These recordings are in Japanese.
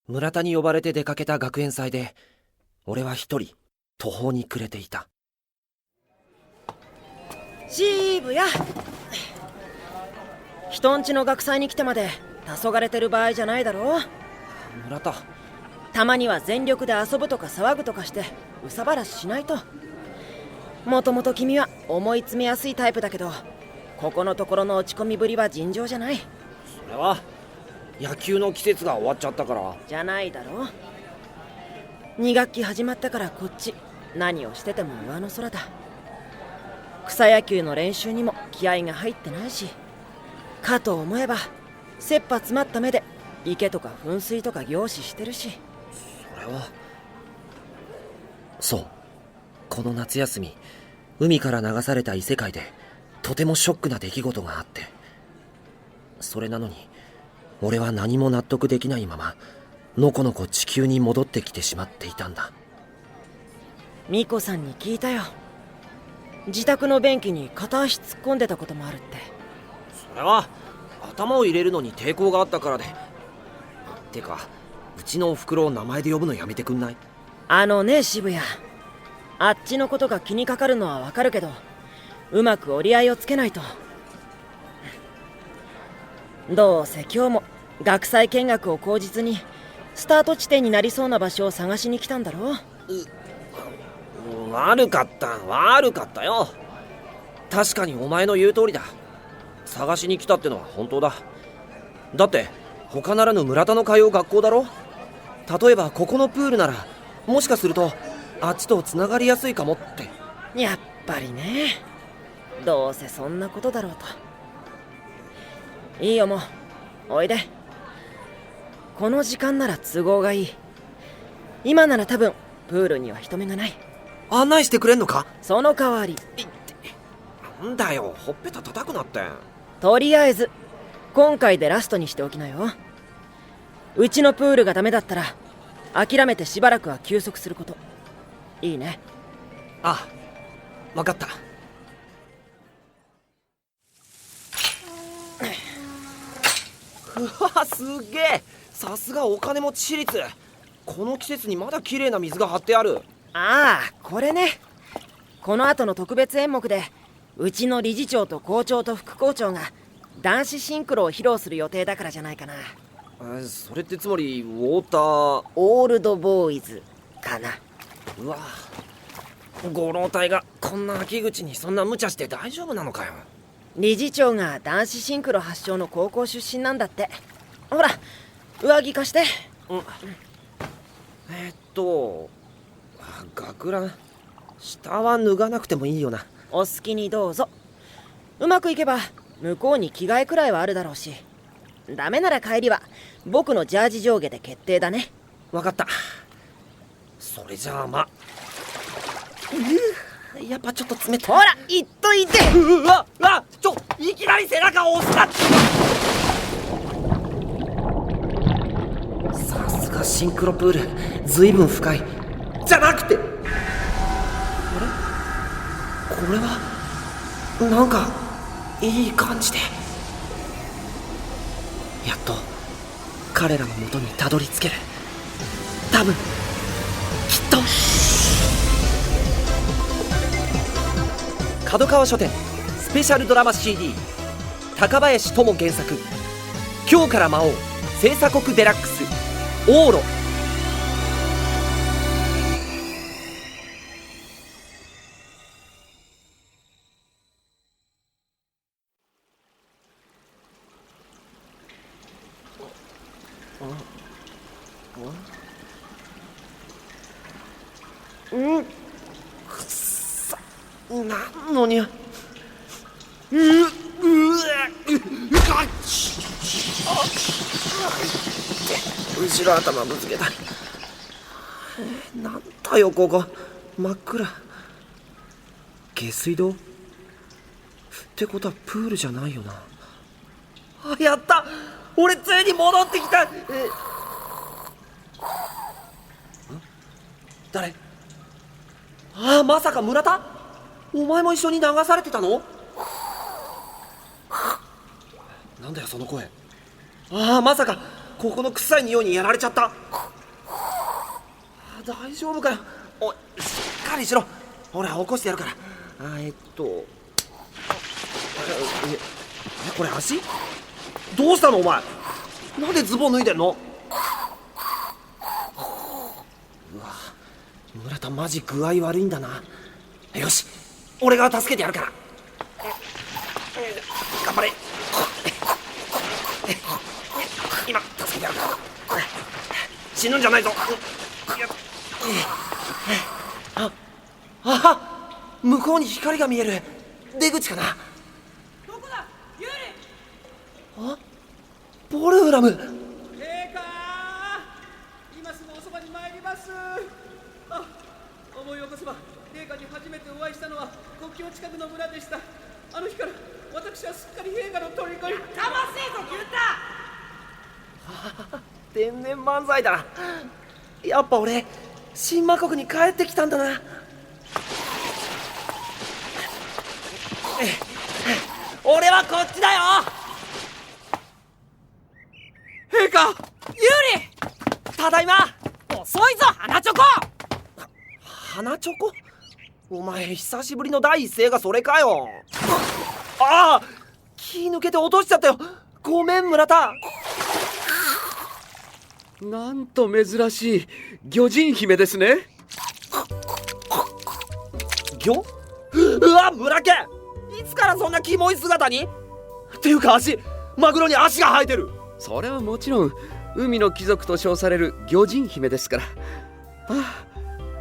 村田に呼ばれて出かけた学園祭で、俺は一人途方に暮れていた。渋谷、人んちの学祭に来てまで黄昏てる場合じゃないだろ。村田、たまには全力で遊ぶとか騒ぐとかして憂さ晴らししないと。もともと君は思い詰めやすいタイプだけど、ここのところの落ち込みぶりは尋常じゃない。それは野球の季節が終わっちゃったから。じゃないだろ。2学期始まったからこっち何をしてても上の空だ。草野球の練習にも気合が入ってないし、かと思えば切羽詰まった目で池とか噴水とか凝視してるし。それはそう、この夏休み海から流された異世界でとてもショックな出来事があって、それなのに俺は何も納得できないままのこのこ地球に戻ってきてしまっていたんだ。ミコさんに聞いたよ。自宅の便器に片足突っ込んでたこともあるって。それは頭を入れるのに抵抗があったからで。てか、うちのおふくろを名前で呼ぶのやめてくんない？渋谷、あっちのことが気にかかるのはわかるけど、うまく折り合いをつけないと。どうせ今日も学祭見学を口実にスタート地点になりそうな場所を探しに来たんだろ。悪かったよ。確かにお前の言う通りだ。探しに来たってのは本当だ。だって他ならぬ村田の通う学校だろ。例えばここのプールならもしかするとあっちとつながりやすいかもって。やっぱりね。どうせそんなことだろうと。いいよ、もうおいで。この時間なら都合がいい。今なら多分プールには人目がない。案内してくれんのか？その代わり。なんだよ、ほっぺた叩くなって。とりあえず今回でラストにしておきなよ。うちのプールがダメだったら諦めてしばらくは休息すること。いいね？ああ、分かった。うわ、すげえ。さすがお金持ち私立。この季節にまだ綺麗な水が張ってある。ああ、これね。この後の特別演目でうちの理事長と校長と副校長が男子シンクロを披露する予定だからじゃないかな。それってつまりウォーターオールドボーイズかな。うわ、ご老体がこんな秋口にそんな無茶して大丈夫なのかよ。理事長が男子シンクロ発祥の高校出身なんだって。ほら、上着貸して。学ラン下は脱がなくてもいいよな。お好きにどうぞ。うまくいけば向こうに着替えくらいはあるだろうし、ダメなら帰りは僕のジャージ上下で決定だね。分かった。それじゃあやっぱちょっと冷たい。ほら言っといて。いきなり背中を押した。さすがシンクロプール、ずいぶん深い。じゃなくて、これはなんかいい感じで、やっと彼らの元にたどり着ける。多分きっと。角川書店スペシャルドラマ CD、 高林智原作、今日から魔王星鎖国デラックス往路。くっさ、なんのにゃ。後ろ頭ぶつけた。なんだよここ、真っ暗。下水道ってことはプールじゃないよな。あ、やった、俺ついに戻ってきた。誰？ああ、まさか村田？お前も一緒に流されてたの？なんだよその声。ああ、まさかここの臭い匂いにやられちゃった。大丈夫かよ。おい、しっかりしろ。ほら起こしてやるから。これ足？どうしたのお前。なんでズボン脱いでんの？うわ、村田マジ具合悪いんだな。よし、俺が助けてやるから。頑張れ。今助けてやるから。死ぬんじゃないぞ。向こうに光が見える。出口かな。どこだ、ユーリ。ボルフラム。陛下、今すぐおそばに参ります。思い起こせば陛下に初めてお会いしたのは国境近くの村でした。あの日から私はすっかり陛下の虜に。かませえぞ牛太。天然漫才だ。やっぱ俺新魔国に帰ってきたんだな。俺はこっちだよ。陛下、ユーリ。ただいま。遅いぞ花チョコ。花チョコ？お前久しぶりの第一声がそれかよ。ああ、気抜けて落としちゃったよ。ごめん村田。なんと珍しい魚人姫ですね。魚？うわ、村家、いつからそんなキモい姿に？っていうかマグロに足が生えてる。それはもちろん海の貴族と称される魚人姫ですから。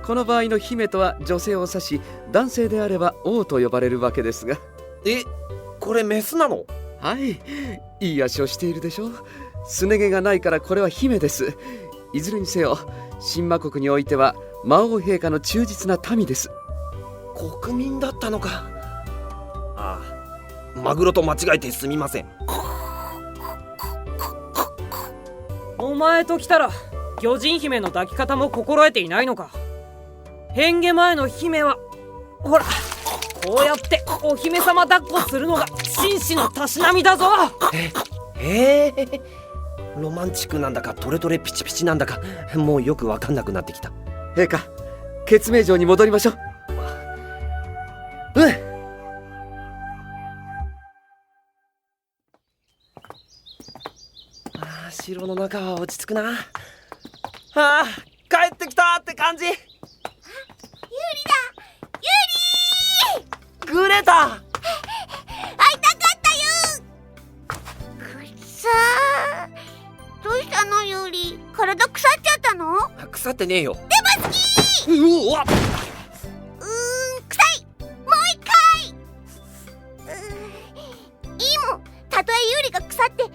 この場合の姫とは女性を指し、男性であれば王と呼ばれるわけですが。これメスなの？はい、いい足をしているでしょう。すね毛がないからこれは姫です。いずれにせよ新魔国においては魔王陛下の忠実な民です。国民だったのか。ああ、マグロと間違えてすみません。お前と来たら魚人姫の抱き方も心得ていないのか。変化前の姫はほらこうやってお姫様抱っこするのが紳士のたしなみだぞ。ロマンチックなんだかトレトレピチピチなんだかもうよく分かんなくなってきた。陛下、血明城に戻りましょう。城の中は落ち着くな。帰ってきたって感じ。ユーリだ。グレタ。会いたかったよ。くっさー。どうしたのユーリ。体腐っちゃったの？腐ってねえよ。でも好き。うわっ。臭い。もう一回。いいもん。たとえユーリが腐ってゾ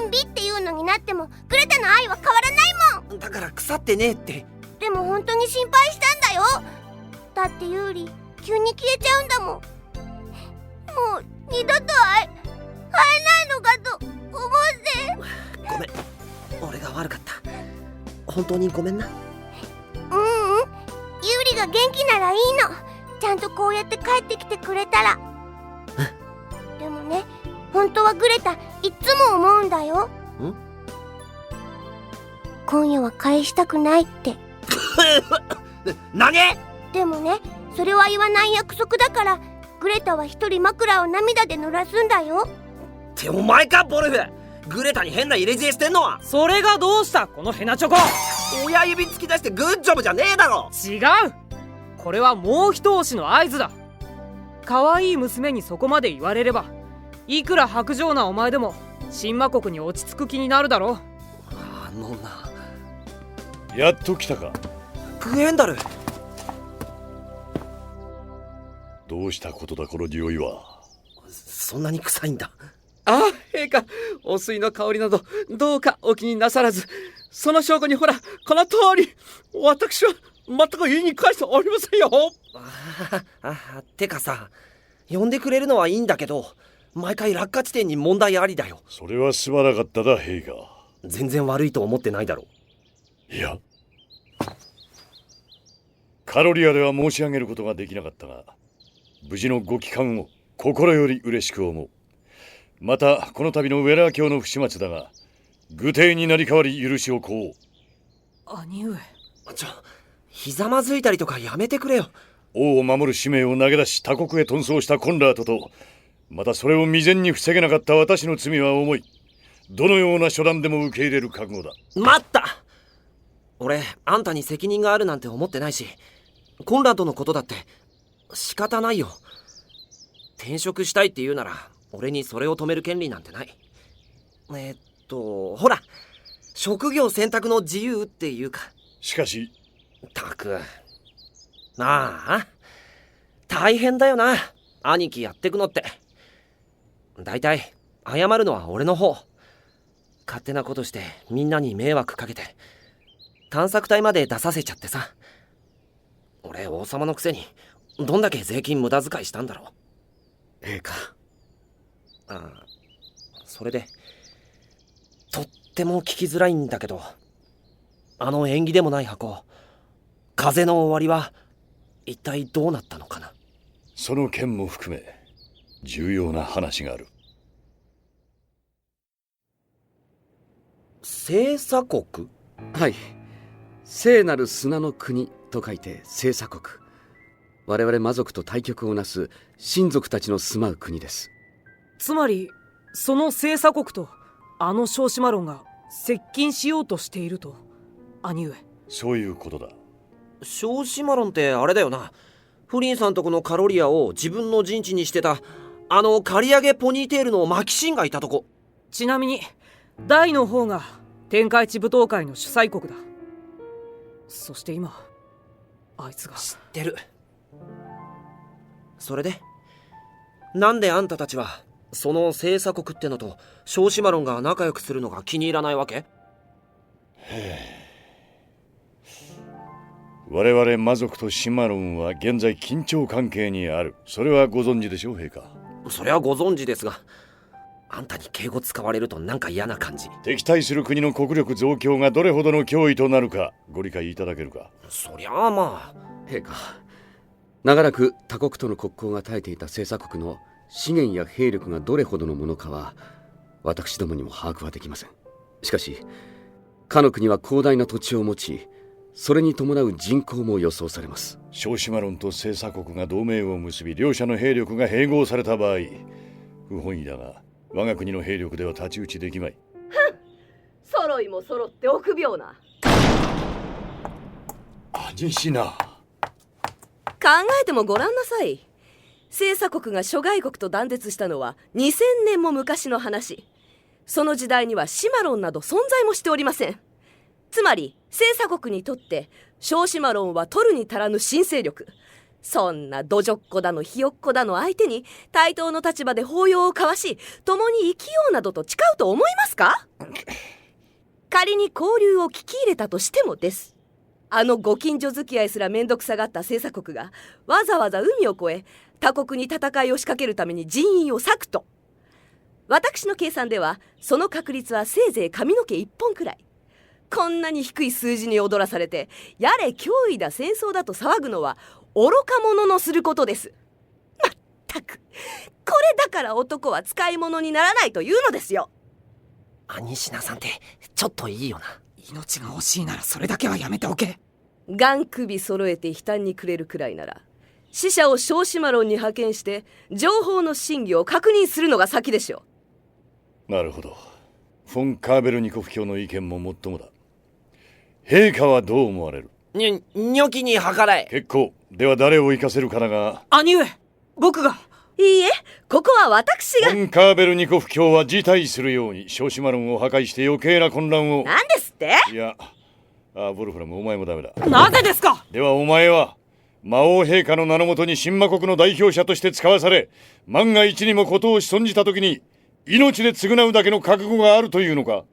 ンビっていうのになってもグレタの愛は変わらないもん。だから腐ってねえって。でも本当に心配したんだよ。だってユーリ急に消えちゃうんだもん。もう二度と会えないのかと思って。ごめん、俺が悪かった。本当にごめんな。ユーリが元気ならいいの。ちゃんとこうやって帰ってきてくれたら。でもね、本当はグレタいつも思うんだよ。今夜は返したくないって何？でもね、それは言わない約束だから、グレタは一人枕を涙で濡らすんだよ。ってお前かボルフ。グレタに変な入れ知恵してんのは。それがどうしたこのヘナチョコ。親指突き出してグッジョブじゃねえだろ。違う、これはもう一押しの合図だ。可愛い娘にそこまで言われれば、いくら薄情なお前でも新魔国に落ち着く気になるだろう。あのな。やっと来たか。グエンダル。どうしたことだこの匂いは。そんなに臭いんだ。陛下、お水の香りなどどうかお気になさらず。その証拠にほらこの通り、私は全く言いに返しておりませんよ。てかさ、呼んでくれるのはいいんだけど、毎回落下地点に問題ありだよ。それはすまなかったな陛下。全然悪いと思ってないだろ。いや、カロリアでは申し上げることができなかったが、無事のご帰還を心より嬉しく思う。またこの度のウェラー卿の不始末だが、愚帝になり代わり許しを請おう。兄上。ひざまずいたりとかやめてくれよ。王を守る使命を投げ出し他国へ遁走したコンラートと、またそれを未然に防げなかった私の罪は重い。どのような処断でも受け入れる覚悟だ。待った。俺あんたに責任があるなんて思ってないし、コンラッドのことだって仕方ないよ。転職したいって言うなら俺にそれを止める権利なんてない。ほら、職業選択の自由っていうか。しかし。たく、大変だよな、兄貴やってくのって。だいたい謝るのは俺の方。勝手なことしてみんなに迷惑かけて探索隊まで出させちゃってさ。俺王様のくせにどんだけ税金無駄遣いしたんだろう。陛下。それでとっても聞きづらいんだけど、あの縁起でもない箱、風の終わりは一体どうなったのかな。その件も含め重要な話がある。星鎖国？はい。聖なる砂の国と書いて星鎖国。我々魔族と対極をなす神族たちの住まう国です。つまりその星鎖国とあの小島論が接近しようとしていると、兄上。そういうことだ。小島論ってあれだよな。フリンさんとこのカロリアを自分の陣地にしてたあの刈り上げポニーテールのマキシンがいたとこ。ちなみに大の方が天下一舞踏会の主催国だ。そして今あいつが。知ってる。それでなんであんたたちはその星鎖国ってのと小島論が仲良くするのが気に入らないわけ？我々魔族とシマロンは現在緊張関係にある。それはご存知でしょう、陛下。それはご存知ですが、あんたに敬語使われるとなんか嫌な感じ。敵対する国の国力増強がどれほどの脅威となるかご理解いただけるか。そりゃあまあ。陛下、長らく他国との国交が絶えていた星鎖国の資源や兵力がどれほどのものかは私どもにも把握はできません。しかしかの国は広大な土地を持ち、それに伴う人口も予想されます。小島論と星鎖国が同盟を結び、両者の兵力が併合された場合、不本意だが我が国の兵力では太刀打ちできまい。揃いも揃って臆病な。兄しな。考えてもごらんなさい。星鎖国が諸外国と断絶したのは2000年も昔の話。その時代にはシマロンなど存在もしておりません。つまり星鎖国にとって小シマロンは取るに足らぬ新勢力。そんなどじょっこだのひよっこだの相手に対等の立場で抱擁を交わし共に生きようなどと誓うと思いますか？仮に交流を聞き入れたとしてもです。あのご近所付き合いすらめんどくさがった星鎖国がわざわざ海を越え他国に戦いを仕掛けるために人員を割くと、私の計算ではその確率はせいぜい髪の毛1本くらい。こんなに低い数字に踊らされてやれ脅威だ戦争だと騒ぐのは愚か者のすることです。まったく、これだから男は使い物にならないというのですよ。兄品さんってちょっといいよな。命が欲しいならそれだけはやめておけ。眼首揃えて悲嘆にくれるくらいなら使者を小島論に派遣して情報の真偽を確認するのが先でしょう。なるほど。フォン・カーベルニコフ卿の意見ももっともだ。陛下はどう思われる？ニョキに計らえ。結構。では誰を生かせるかだが。兄上、僕が。いいえ、ここは私が。フォン・カーベルニコフ卿は辞退するように小島論を破壊して余計な混乱を。何ですって？いや、ボルフラムお前もダメだ。なぜですか？ではお前は魔王陛下の名のもとに神魔国の代表者として使わされ、万が一にも事を仕損じた時に命で償うだけの覚悟があるというのか？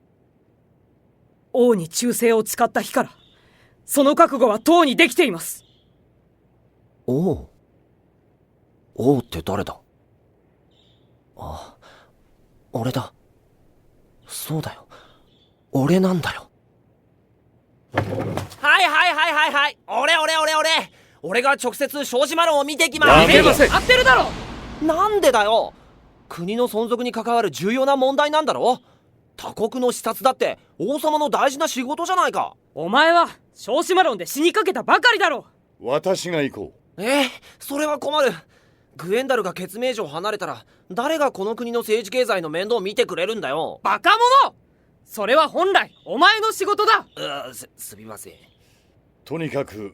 王に忠誠を誓った日からその覚悟はとうにできています。王って誰だ？あ、俺だ。そうだよ、俺なんだよ。はい俺が直接小島論を見てきます。やめません。合ってるだろ。なんでだよ。国の存続に関わる重要な問題なんだろ。他国の視察だって王様の大事な仕事じゃないか。お前は小島論で死にかけたばかりだろ。私が行こう。それは困る。グエンダルが血命上離れたら誰がこの国の政治経済の面倒を見てくれるんだよ。バカ者！それは本来お前の仕事だ。すみません。とにかく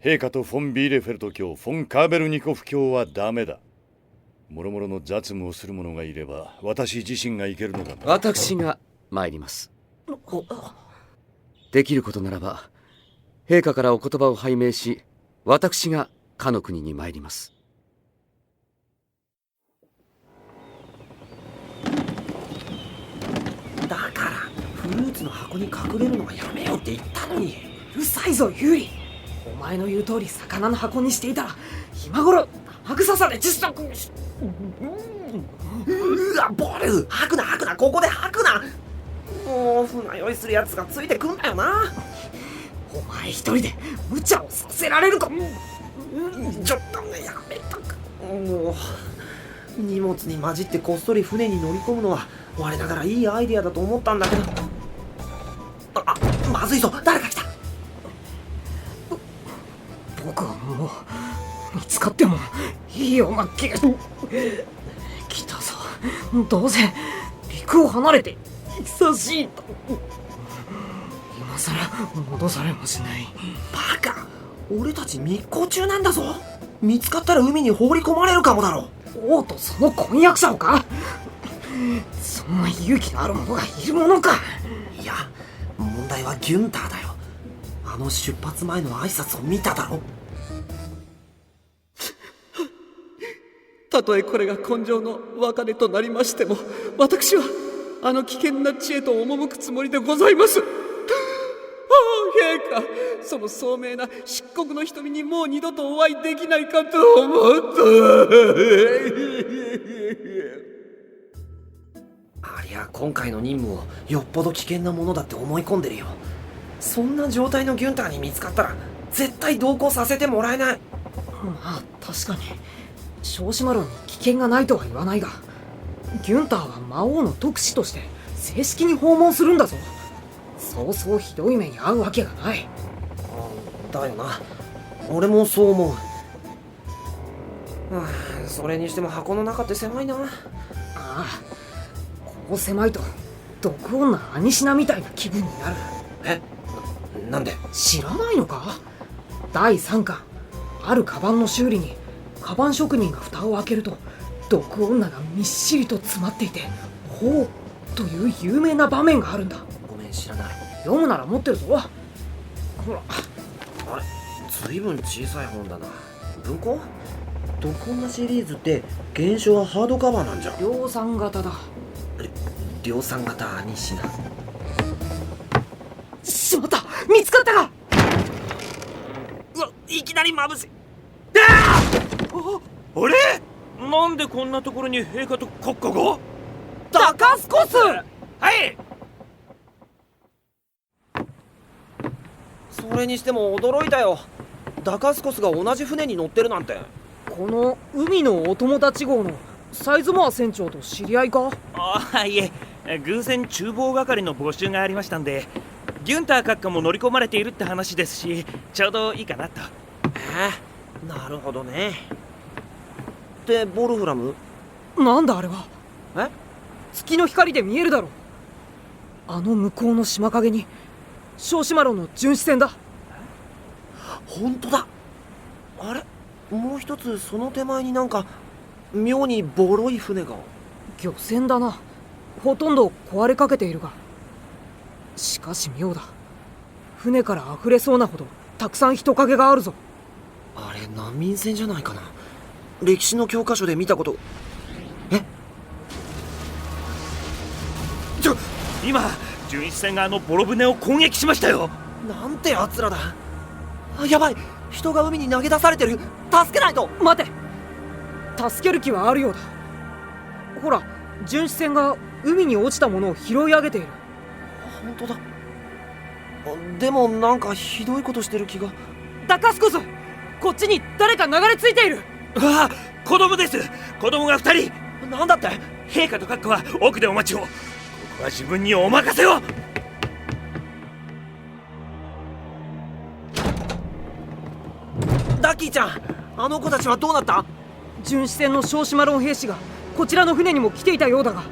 陛下とフォン・ビーレフェルト卿、フォン・カーベルニコフ卿はダメだ。もろもろの雑務をする者がいれば私自身が行けるのだ。私が参ります。できることならば陛下からお言葉を拝命し、私がかの国に参ります。だからフルーツの箱に隠れるのはやめようって言ったのに。うるさいぞユーリ。お前の言う通り魚の箱にしていたら今頃生臭さで窒息。ボル、吐くなここで吐くな。もう船酔いするやつがついてくんだよな。お前一人で無茶をさせられるか。ちょっとね、やめとく。もう荷物に混じってこっそり船に乗り込むのは我ながらいいアイデアだと思ったんだけど。まずいぞ、誰か来た。僕はもう見つかってもいいような気が来たぞ。どうせ陸を離れて久しいと。今さら戻されもしない。バカ、俺たち密航中なんだぞ。見つかったら海に放り込まれるかもだろ。王とその婚約者をか。そんな勇気のある者がいるものか。いや、問題はギュンターだよ。あの出発前の挨拶を見ただろ。たとえこれが今生の別れとなりましても、私はあの危険な地へと赴くつもりでございます。陛下、その聡明な漆黒の瞳にもう二度とお会いできないかと思った。ありゃ今回の任務をよっぽど危険なものだって思い込んでるよ。そんな状態のギュンターに見つかったら絶対同行させてもらえない。まあ確かに小島論に危険がないとは言わないが、ギュンターは魔王の特使として正式に訪問するんだぞ。そうそうひどい目に遭うわけがない。だよな、俺もそう思う。それにしても箱の中って狭いな。ああ、こう狭いと毒女アニシナみたいな気分になる。なんで？知らないのか？第3巻、あるカバンの修理にカバン職人が蓋を開けると毒女がみっしりと詰まっていて、ほうという有名な場面があるんだ。ごめん、知らない。読むなら持ってるぞ。ほら、あれ、ずいぶん小さい本だな。文庫？毒女シリーズって原書はハードカバーなんじゃん。量産型だ。量産型アニシナ。しまった、見つかったか。いきなり眩しい。あれ、なんでこんなところに陛下と国家が？ダカスコス。はい。それにしても驚いたよ。ダカスコスが同じ船に乗ってるなんて。この海のお友達号のサイズモア船長と知り合いか？いえ、偶然厨房係の募集がありましたんで、ギュンター閣下も乗り込まれているって話ですし、ちょうどいいかなと。なるほどね。で、ボルフラム？なんだあれは。月の光で見えるだろ。あの向こうの島影に小島路の巡視船だ。本当だ。あれ、もう一つその手前になんか妙にボロい船が。漁船だな。ほとんど壊れかけているが、しかし妙だ。船から溢れそうなほどたくさん人影があるぞ。あれ難民船じゃないかな。歴史の教科書で見たこと。今巡視船があのボロ船を攻撃しましたよ。なんてやつらだ。やばい、人が海に投げ出されてる。助けないと。待て、助ける気はあるようだ。ほら、巡視船が海に落ちたものを拾い上げている。本当だ。でもなんかひどいことしてる気が。ダカスコス、こっちに誰か流れ着いている。子供です。子供が2人。なんだって？陛下と閣下は奥でお待ちを。こは自分にお任せを。ダッキーちゃん、あの子たちはどうなった？巡視船の小島論兵士がこちらの船にも来ていたようだが。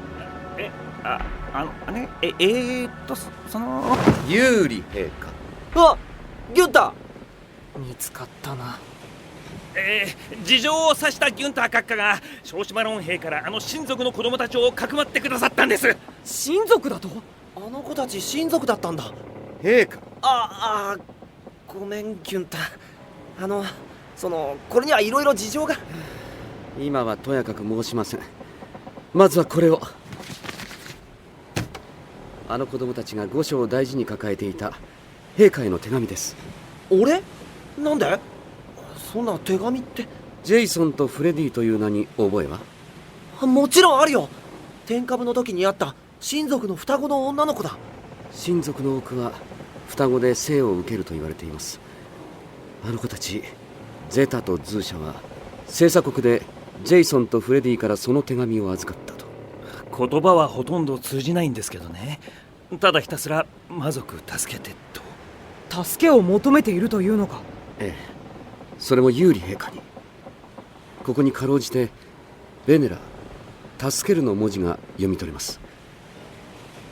その有利陛下。あ、ギュンタ見つかったな。事情を察したギュンター閣下が小島論兵からあの親族の子供たちをかくまってくださったんです。親族だと？あの子たち親族だったんだ。陛下。ごめんギュンタ。これにはいろいろ事情が。今はとやかく申しません。まずはこれを。あの子供たちが御所を大事に抱えていた陛下への手紙です。俺？なんで？そんな手紙って。ジェイソンとフレディという名に覚えは？もちろんあるよ。天下部の時に会った親族の双子の女の子だ。親族の多くは双子で生を受けると言われています。あの子たちゼタとズーシャは星鎖国でジェイソンとフレディからその手紙を預かったと。言葉はほとんど通じないんですけどね。ただひたすら魔族助けてと。助けを求めているというのか？ええ、それも有利陛下に。ここにかろうじてベネラ、助けるの文字が読み取れます。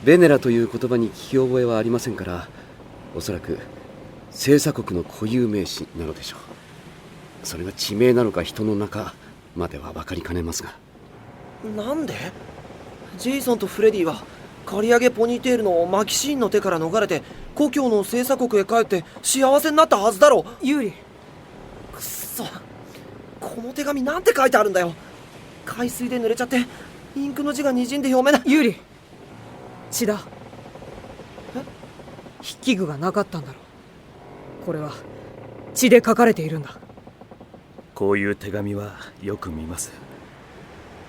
ベネラという言葉に聞き覚えはありませんから、おそらく星鎖国の固有名詞なのでしょう。それが地名なのか人の中までは分かりかねますが。なんで？ジェイソンとフレディは刈り上げポニーテールのマキシーンの手から逃れて故郷の星鎖国へ帰って幸せになったはずだろ。有利。くっそ、この手紙なんて書いてあるんだよ。海水で濡れちゃってインクの字が滲んで読めない。有利。血だ。筆記具がなかったんだろう。これは血で書かれているんだ。こういう手紙はよく見ます。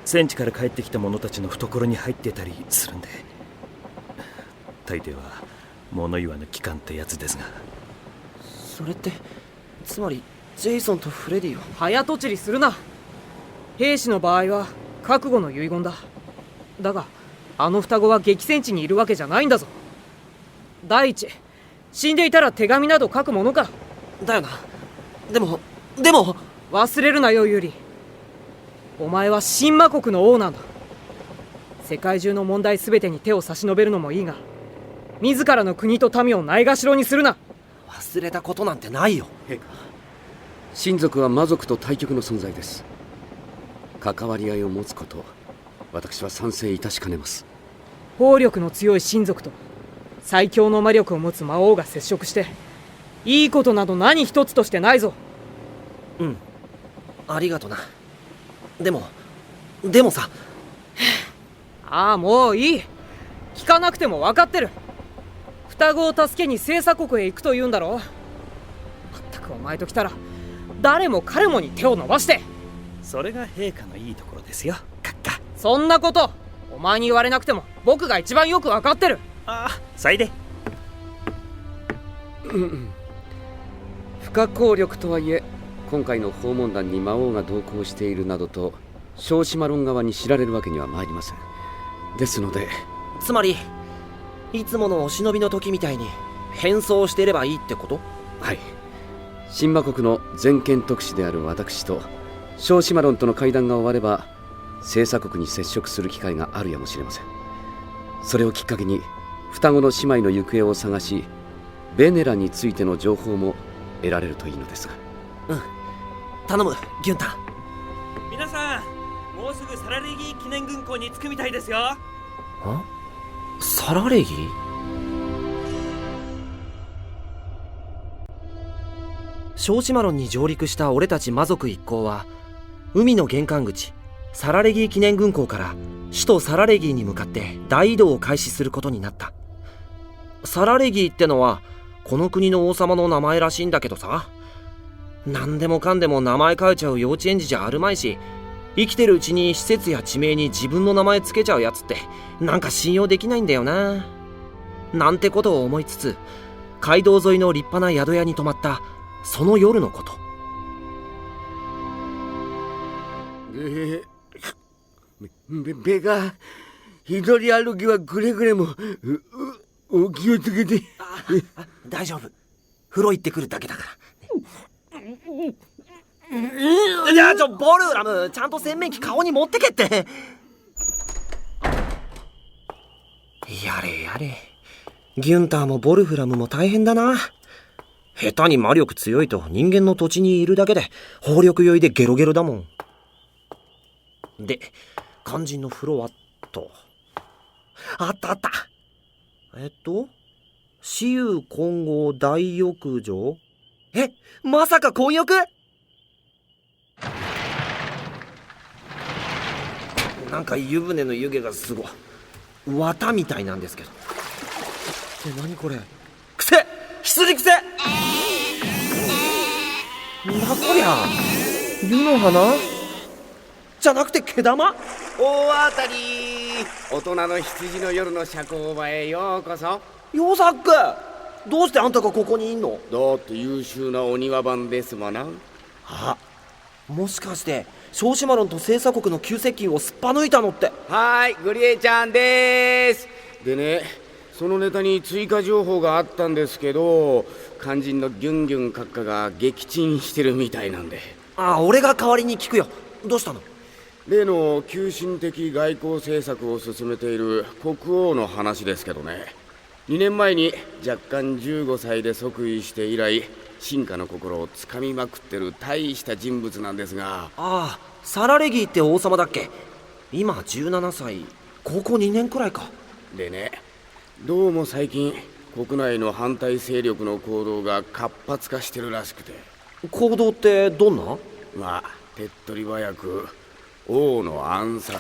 戦地から帰ってきた者たちの懐に入ってたりするんで。大抵は物言わぬ機関ってやつですが。それってつまりジェイソンとフレディは。早とちりするな。兵士の場合は覚悟の遺言だ。だがあの双子は激戦地にいるわけじゃないんだぞ。第一、死んでいたら手紙など書くものか。だよな。でも忘れるなよユリ。お前は神魔国の王なんだ。世界中の問題全てに手を差し伸べるのもいいが、自らの国と民をないがしろにするな。忘れたことなんてないよ。陛下、親族は魔族と対極の存在です。関わり合いを持つこと、私は賛成いたしかねます。法力の強い親族と最強の魔力を持つ魔王が接触して、いいことなど何一つとしてないぞ。うん、ありがとな。でもさ。ああ、もういい。聞かなくても分かってる。双子を助けに星鎖国へ行くと言うんだろう。まったくお前と来たら誰も彼もに手を伸ばして。それが陛下のいいところですよ、閣下。そんなことお前に言われなくても僕が一番よく分かってる。ああ、さいで。不可抗力とはいえ、今回の訪問団に魔王が同行しているなどと小島論側に知られるわけには参りません。ですので。つまりいつものお忍びの時みたいに変装してればいいってこと？はい。神魔国の全権特使である私と小島論との会談が終われば星鎖国に接触する機会があるやもしれません。それをきっかけに双子の姉妹の行方を探し、ベネラについての情報も得られるといいのですが。うん、頼むギュンタ。皆さん、もうすぐサラレギー記念軍港に着くみたいですよ。サラレギ？小島論に上陸した俺たち魔族一行は海の玄関口サラレギー記念軍港から首都サラレギーに向かって大移動を開始することになった。サラレギーってのはこの国の王様の名前らしいんだけどさ、何でもかんでも名前変えちゃう幼稚園児じゃあるまいし、生きてるうちに施設や地名に自分の名前つけちゃうやつってなんか信用できないんだよな。なんてことを思いつつ、街道沿いの立派な宿屋に泊まったその夜のこと。ベガ、一人歩きはくれぐれもお気をつけて。大丈夫。風呂行ってくるだけだから。いや、ボルラム、ちゃんと洗面器顔に持ってけって。やれやれ。ギュンターもボルフラムも大変だな。下手に魔力強いと人間の土地にいるだけで法力酔いでゲロゲロだもん。で、肝心の風呂はと。あったあった。私有混合大浴場？まさか混浴？なんか湯船の湯気がすごい。綿みたいなんですけど。何これ？癖！羊癖！なんだこりゃ。湯の花？じゃなくて毛玉？大当たり。大人の羊の夜の社交場へようこそ。ヨサック、どうしてあんたがここにいんの？だって優秀なお庭番ですもの。もしかして小シマロンと星鎖国の旧接近をすっぱ抜いたのって。はい、グリエちゃんでーす。でね、そのネタに追加情報があったんですけど、肝心のギュンギュン閣下が撃沈してるみたいなんで。俺が代わりに聞くよ。どうしたの？例の急進的外交政策を進めている国王の話ですけどね、2年前に若干15歳で即位して以来、進化の心をつかみまくってる大した人物なんですが。サラレギーって王様だっけ？今17歳、高校2年くらいか。でね、どうも最近国内の反対勢力の行動が活発化してるらしくて。行動ってどんな？まあ手っ取り早く王の暗殺。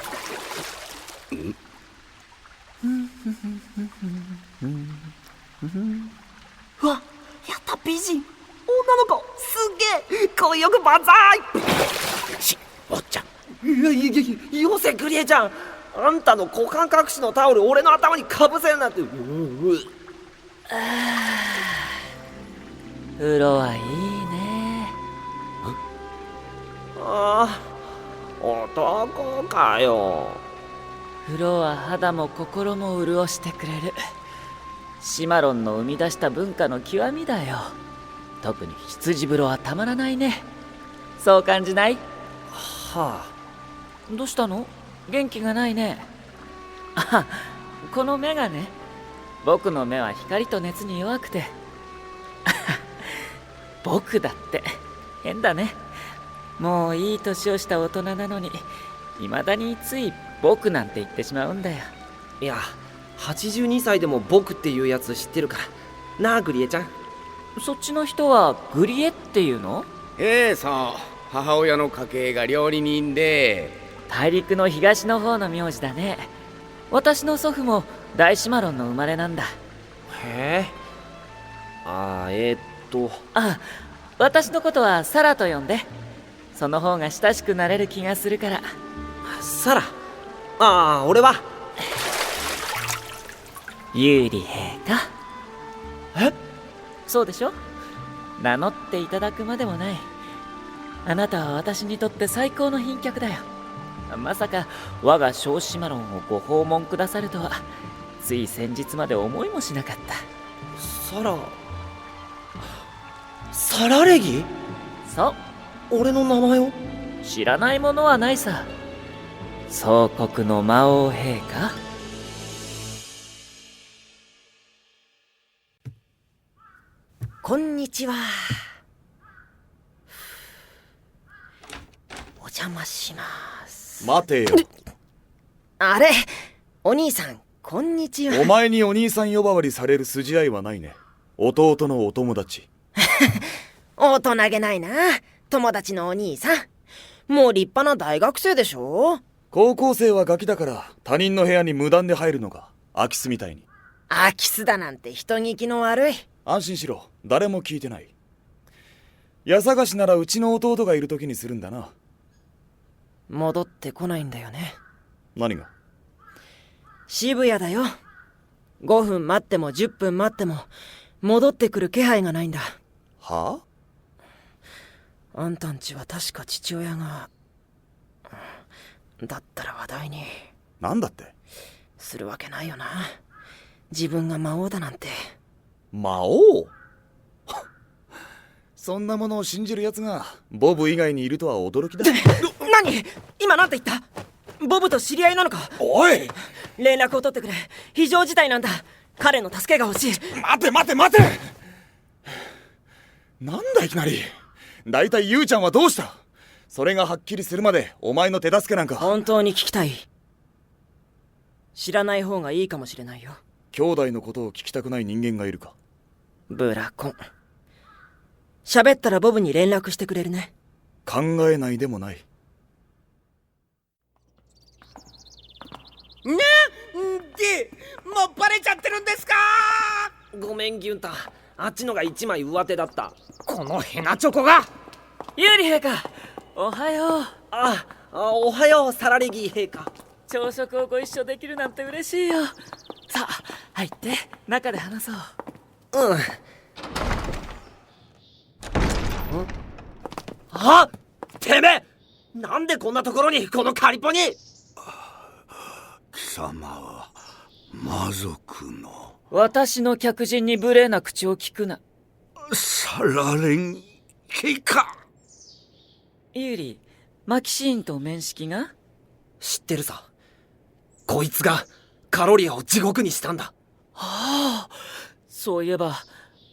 うわ、やった、美人女の子、すげえ恋欲万歳。おっちゃん。よせグリエちゃん、あんたの股間隠しのタオル俺の頭にかぶせるなんて。風呂はいいね。男かよ。風呂は肌も心も潤してくれる。シマロンの生み出した文化の極みだよ。特に羊風呂はたまらないね。そう感じない？どうしたの？元気がないね。この目がね。僕の目は光と熱に弱くて。僕だって変だね。もういい年をした大人なのに、未だについ僕なんて言ってしまうんだよ。いや、82歳でも僕っていうやつ知ってるからなあ、グリエちゃん。そっちの人はグリエっていうの？そう、母親の家系が料理人で。大陸の東の方の名字だね。私の祖父も大シマロンの生まれなんだ。へえ。私のことはサラと呼んで。その方が親しくなれる気がするから。サラ？俺はユーリ兵か。そうでしょ？名乗っていただくまでもない。あなたは私にとって最高の賓客だよ。まさか我が小シマロンをご訪問くださるとは、つい先日まで思いもしなかった。サラレギ？そう。俺の名前を？知らないものはないさ。総国の魔王陛下。こんにちは。お邪魔します。待てよ。あれ、お兄さん、こんにちは。お前にお兄さん呼ばわりされる筋合いはないね。弟のお友達。大人げないな。友達のお兄さん。もう立派な大学生でしょ？高校生はガキだから他人の部屋に無断で入るのが空き巣みたいに。空き巣だなんて人聞きの悪い。安心しろ、誰も聞いてない。家探しならうちの弟がいる時にするんだな。戻ってこないんだよね。何が？渋谷だよ。5分待っても10分待っても戻ってくる気配がないんだ。はあ？あんたんちは確か父親が。だったら話題に。なんだって？するわけないよな。自分が魔王だなんて。魔王そんなものを信じる奴がボブ以外にいるとは驚きだ。何？今なんて言った？ボブと知り合いなのか？おい！連絡を取ってくれ。非常事態なんだ。彼の助けが欲しい。待てなんだいきなり。だいたいユウちゃんはどうした？それがはっきりするまでお前の手助けなんか。本当に聞きたい。知らない方がいいかもしれないよ。兄弟のことを聞きたくない人間がいるか？ブラコン。喋ったらボブに連絡してくれるね。考えないでもない。なんでもうバレちゃってるんですか？ごめんギュンタ、あっちのが一枚上手だった。このヘナチョコが。ユーリ陛下、おはよう。おはようサラレギー陛下。朝食をご一緒できるなんて嬉しいよ。さあ入って中で話そう。あ、てめえなんでこんなところに、このカリポに。貴様は魔族の。私の客人に無礼な口を聞くな。サラレギ陛下。ユーリ、マキシーンと面識が？知ってるさ。こいつがカロリアを地獄にしたんだ。そういえば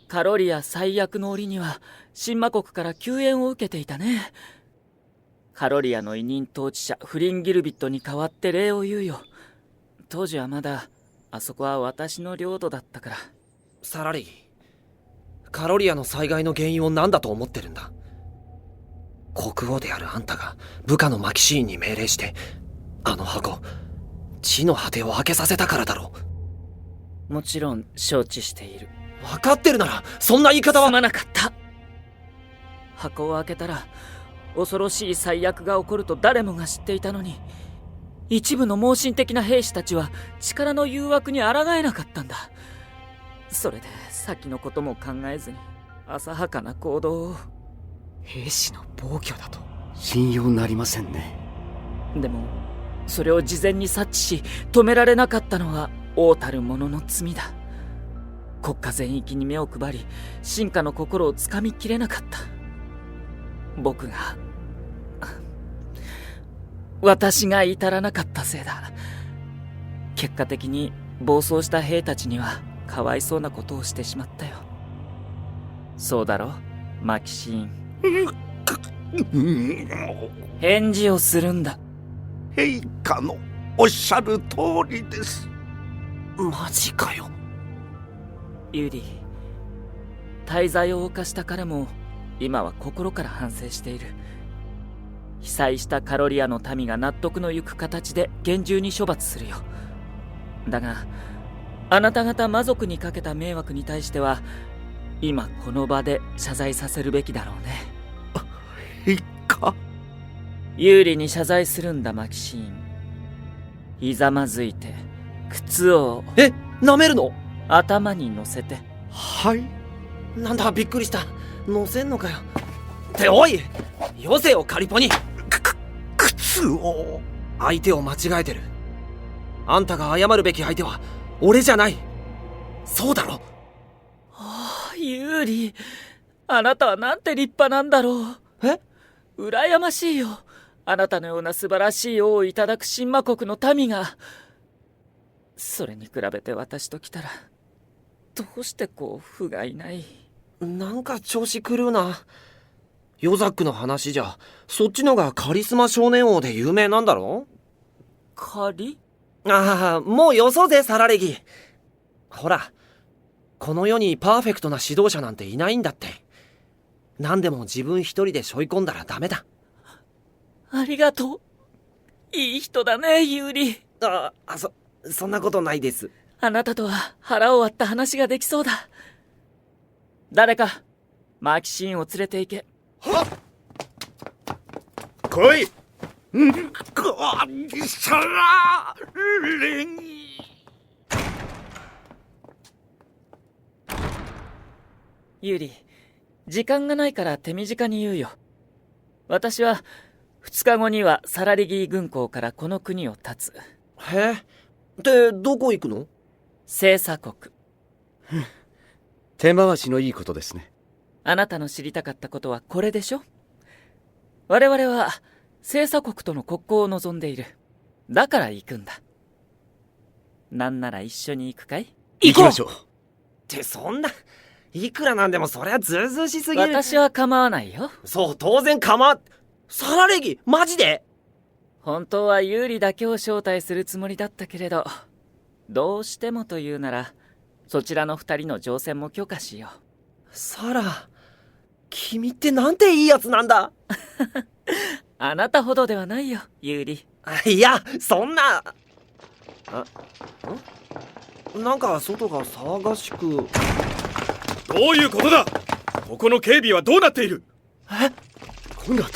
カロリア最悪の折には神魔国から救援を受けていたね。カロリアの委任統治者フリンギルビットに代わって礼を言うよ。当時はまだあそこは私の領土だったから。サラレギー、カロリアの災害の原因を何だと思ってるんだ。国王であるあんたが部下のマキシーンに命令してあの箱、地の果てを開けさせたからだろう。もちろん承知している。分かってるならそんな言い方は。すまなかった。箱を開けたら恐ろしい最悪が起こると誰もが知っていたのに、一部の盲信的な兵士たちは力の誘惑に抗えなかったんだ。それで先のことも考えずに浅はかな行動を。兵士の暴挙だと信用なりませんね。でもそれを事前に察知し止められなかったのは王たる者の罪だ。国家全域に目を配り臣下の心をつかみきれなかった。私が至らなかったせいだ。結果的に暴走した兵たちにはかわいそうなことをしてしまったよ。そうだろマキシーン。返事をするんだ。陛下のおっしゃる通りです。マジかよ。ユリ、大罪を犯した彼も今は心から反省している。被災したカロリアの民が納得のいく形で厳重に処罰するよ。だがあなた方魔族にかけた迷惑に対しては今この場で謝罪させるべきだろうね。陛下。有利に謝罪するんだマキシーン。ひざまずいて靴を。舐めるの？頭に乗せて。はい。なんだびっくりした。乗せんのかよ。っておい、よせよカリポニ。靴を。相手を間違えてる。あんたが謝るべき相手は俺じゃない。そうだろ。ユーリ、あなたはなんて立派なんだろう。羨ましいよ。あなたのような素晴らしい王をいただく神魔国の民が。それに比べて私ときたらどうしてこう不甲斐ない。なんか調子狂うな。ヨザックの話じゃそっちのがカリスマ少年王で有名なんだろ。もうよそうぜサラレギ。ほらこの世にパーフェクトな指導者なんていないんだって。何でも自分一人で背負い込んだらダメだ。ありがとう。いい人だねユーリ。そんなことないです。あなたとは腹を割った話ができそうだ。誰かマキシーンを連れて行け。来い。サラレギ。ユーリ、時間がないから手短に言うよ。私は2日後にはサラリギー軍港からこの国を発つ。へえ、ってどこ行くの？星鎖国。手回しのいいことですね。あなたの知りたかったことはこれでしょ？我々は星鎖国との国交を望んでいる。だから行くんだ。なんなら一緒に行くかい？行きましょう。ってそんな、いくらなんでもそりゃずうずうしすぎる。私は構わないよ。そう、当然構わ。サラレギ、マジで？本当はユーリだけを招待するつもりだったけれど、どうしてもというならそちらの2人の乗船も許可しよう。サラ、君ってなんていいやつなんだ。あなたほどではないよ、ユーリ。いや、そんな。なんか外が騒がしく。どういうことだ？ここの警備はどうなっている？コンラー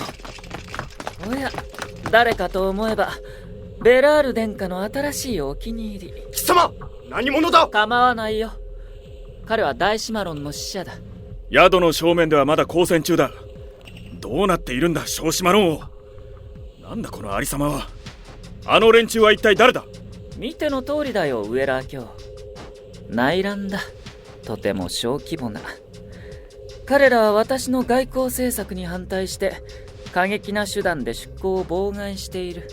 ト。おや、誰かと思えばベラール殿下の新しいお気に入り。貴様、何者だ？構わないよ。彼は大シマロンの使者だ。宿の正面ではまだ交戦中だ。どうなっているんだ、小島ロン王。なんだこのありさまは。あの連中は一体誰だ？見ての通りだよ、ウエラー卿。内乱だ。とても小規模な。彼らは私の外交政策に反対して過激な手段で出港を妨害している。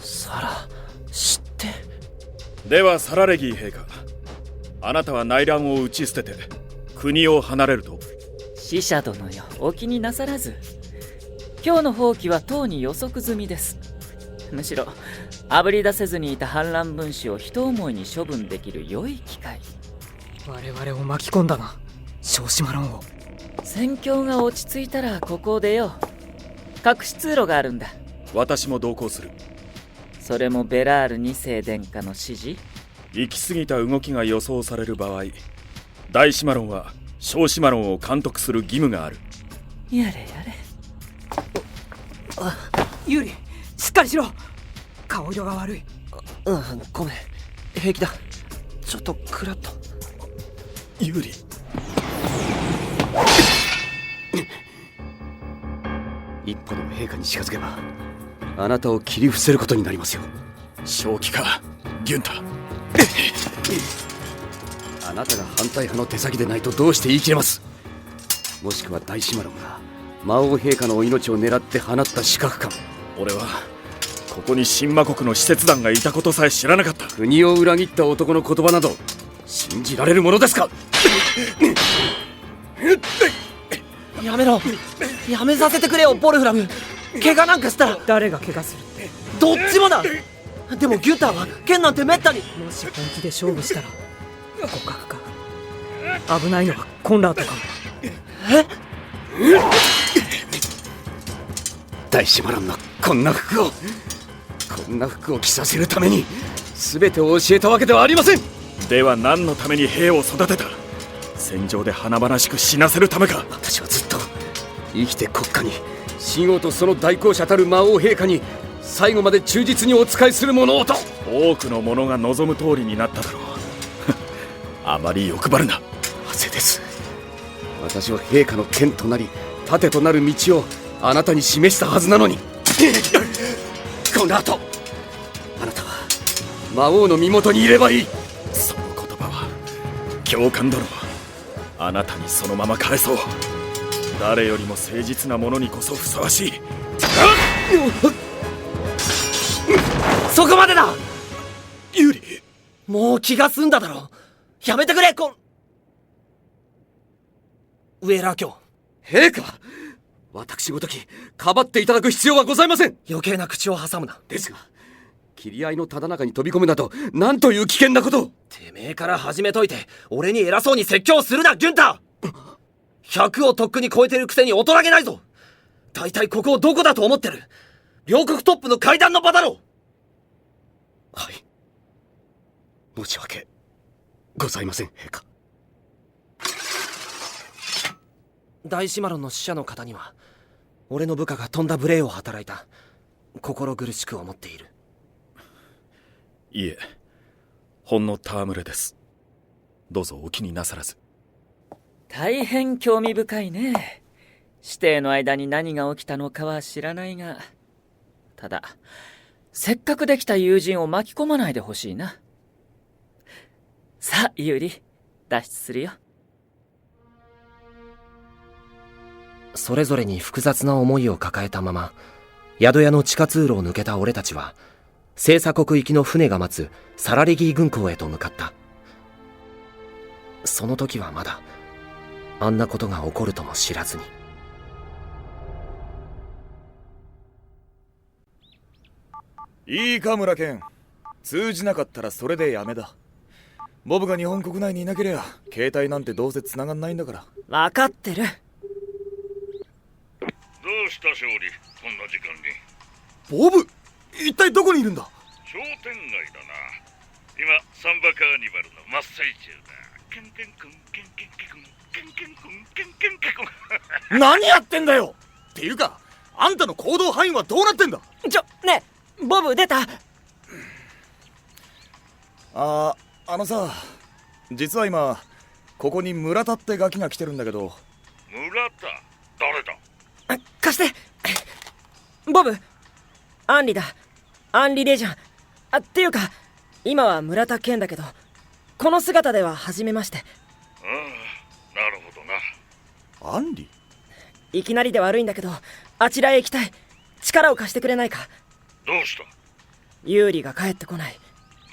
サラ、知って？ではサラレギー陛下、あなたは内乱を打ち捨てて国を離れると？使者殿よ、お気になさらず。今日の放棄はとうに予測済みです。むしろあぶり出せずにいた反乱分子を一思いに処分できる良い機会。我々を巻き込んだな、小島論王。戦況が落ち着いたらここを出よう。隠し通路があるんだ。私も同行する。それもベラール2世殿下の指示？行き過ぎた動きが予想される場合、大シマロンは小シマロンを監督する義務がある。やれやれ。ユーリ、しっかりしろ。顔色が悪い。ごめん、平気だ。ちょっとクラッと。ユーリ、一歩でも陛下に近づけばあなたを切り伏せることになりますよ。正気か、ギュンタ。あなたが反対派の手先でないとどうして言い切れます？もしくは大シマロンが魔王陛下のお命を狙って放った刺客かも。俺はここに神魔国の使節団がいたことさえ知らなかった。国を裏切った男の言葉など信じられるものですか？やめろ、やめさせてくれよ、ボルフラム。怪我なんかしたら。誰が怪我するって？どっちもだ。でもギュンターは剣なんてめったに。もし本気で勝負したら互角か。危ないのはコンラートかも。大シマロンのこんな服を着させるために全てを教えたわけではありません。では何のために兵を育てた？戦場で華々しく死なせるためか？私はずっと生きて国家に、神王とその代行者たる魔王陛下に最後まで忠実にお仕えする者をと。多くの者が望む通りになっただろう。あまり欲張るな。なぜです。私は陛下の剣となり盾となる道をあなたに示したはずなのに。コンラート、あなたは魔王の身元にいればいい。その言葉は教官殿、あなたにそのまま返そう。誰よりも誠実な者にこそふさわしい。そこまでだ。ユーリ、もう気が済んだだろ。やめてくれ、ウェラー卿。陛下、私ごときかばっていただく必要はございません。余計な口を挟むな。ですが、切り合いのただ中に飛び込むなど、なんという危険なことを。てめえから始めといて俺に偉そうに説教するな、ギュンター。100をとっくに超えてるくせに大人げないぞ。大体ここをどこだと思ってる？両国トップの会談の場だろ。はい、申し訳ございません、陛下。大シマロンの使者の方には俺の部下がとんだ無礼を働いた。心苦しく思っている。いえ、ほんの戯れです。どうぞお気になさらず。大変興味深いね。師弟の間に何が起きたのかは知らないが、ただせっかくできた友人を巻き込まないでほしいな。さあユーリ、脱出するよ。それぞれに複雑な思いを抱えたまま宿屋の地下通路を抜けた俺たちは星鎖国行きの船が待つサラレギー軍港へと向かった。その時はまだあんなことが起こるとも知らずに。いいか村健、通じなかったらそれでやめだ。ボブが日本国内にいなけりゃ携帯なんてどうせ繋がんないんだから。分かってる。どうした勝利、こんな時間に。ボブ、一体どこにいるんだ。商店街だな。今サンバカーニバルの真っ最中だ。ケンケンクンケンケンケクンケンケンクンケンケンケクン何やってんだよ。っていうかあんたの行動範囲はどうなってんだ。ねえ、ボブ出た。あのさ、実は今ここに村田ってガキが来てるんだけど。村田、誰だ。貸して。ボブ、アンリだ。アンリレジャン。っていうか今は村田健だけど、この姿では初めまして。ああ、なるほどな。アンリ？いきなりで悪いんだけど、あちらへ行きたい。力を貸してくれないか。どうした。ユーリが帰ってこない。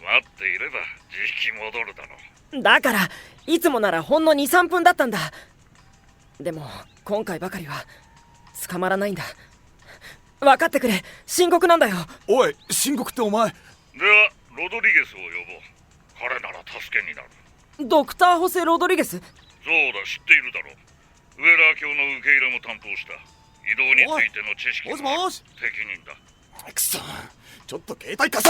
待っていればじき戻るだろう。だからいつもならほんの 2,3 分だったんだ。でも今回ばかりは捕まらないんだ。分かってくれ、深刻なんだよ。おい、深刻ってお前。ではロドリゲスを呼ぼう。彼なら助けになる。ドクター・ホセ・ロドリゲス。そうだ、知っているだろう。ウェラー卿の受け入れも担当した。移動についての知識ももし適任だ。くそ、ちょっと携帯貸せ。